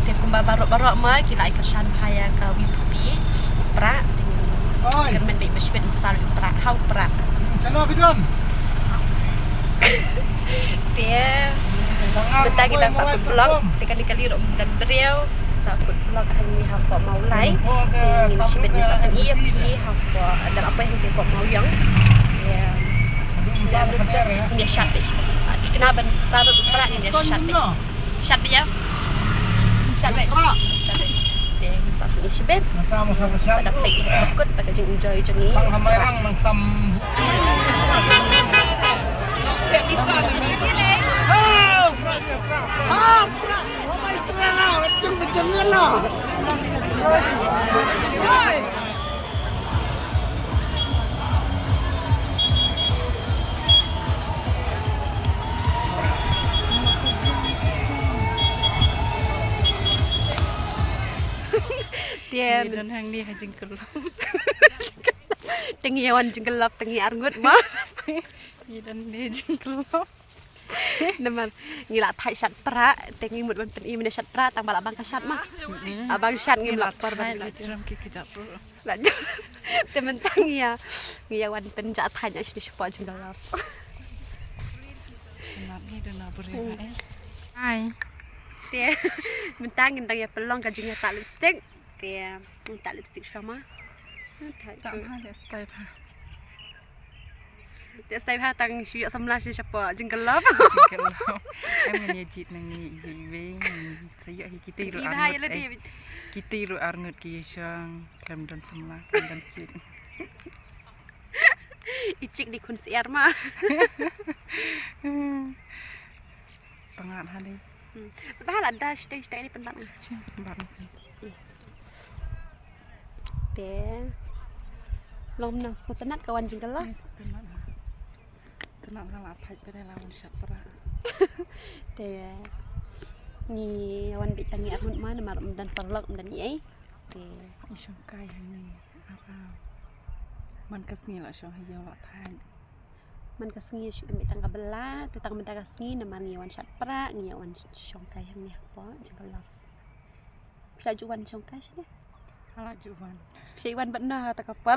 dia kumbang barok-barok mah kila ikan bahaya ke wipi pra dengan kermen baik bersih sal pra hau pra channel video dia bentar kita satu blog dikali dan beliau satu blog hari ini hampa mau lain ini bersih satu pi hampa ada apa yang dia mau yang ya dia shut kenapa satu pra ini shut dia Sabi dia satu isi bed ada pagi ikut pada jeng enjoy jeng ini panghamerang mangsam dia dan hang dia jengkel tinggi awan jengkelap tinggi argut mah dan dia jengkel nama ngila thai shat pra tinggi mut ban pen imene shat pra tang balak bang kasat mah abang shat ngim lapor ban dalam kikijap laju temen tangi ya ngiyawan pen ja thai nya sini sepo jengkelap nabi dan nabure hai dia mentangin tang ya pelong kajingnya tak lipstick dia tak lipstick sama tak ada style dia style ha tang syuk semlah siapa jengkelap em ngejit nang ni ibe saya kita iru kita iru arnut ki sang klam dan semlah dan cit icik di kun siar mah pangat hale bahal ada stage ini penting deh lom nang sutenat kawan jengkel lah tenang lah apa pada lawan siapa deh ni awan bitangi armut mana malam dan perlok dan ni deh isong kai ni apa man kasngi lah syong hayau lah tang man kasngi syuk mitang kabela tetang mentang kasngi nama ngiawan syapra ngiawan syong kai yang ni apa jengkel lah pelajuan syong kai sih ala juwan Syaiwan benar tak kapar.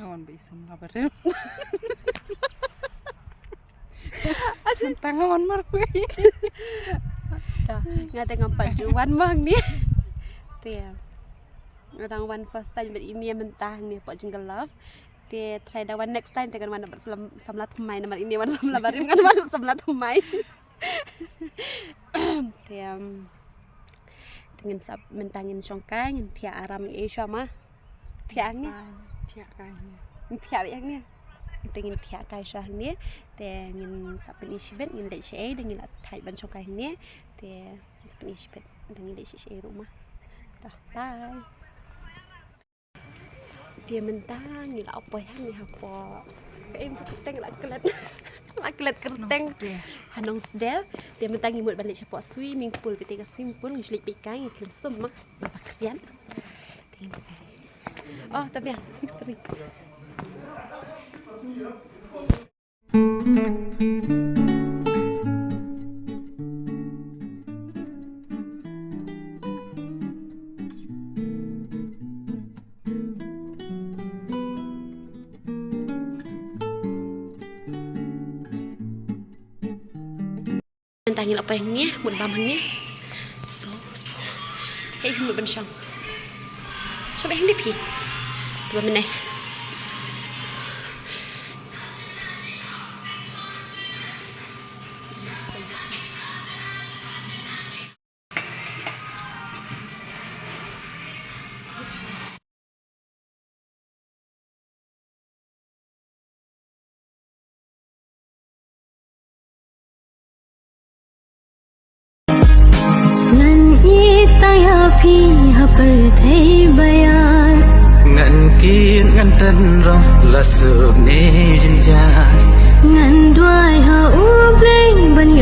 Nawan beisam labarel. Tangan marwe. Dah, ngata ngampat juwan bang ni. Dia. Orang one first time ini yang mentah ni pak jengkel love. Dia try dah one next time dengan mana berselam samlat mai nama ini mana samlat barin kan mana samlat mai. Dia dengan sab mentangin songkai dengan tia aram Asia mah tia ni tia yang ni dengan tia kai syah ni dengan sab penisbet dengan dek syai dengan thai ban songkai ni dia penisbet dengan dek syai rumah dah bye dia mentang ni lah apa yang ni apa em keteng lah kelet kerteng hanong sedel dia mentang imut balik siapa swimming pool peti swimming pool ngislik pikai ngiklim semua bapak kalian oh tapi ya tangil apa yang ni mun bamang ni so hey mun ben syang so beh ni pi tu meneh ngân kiên ngân tân rong là sự nê dân gia ngân đoài hậu bling bên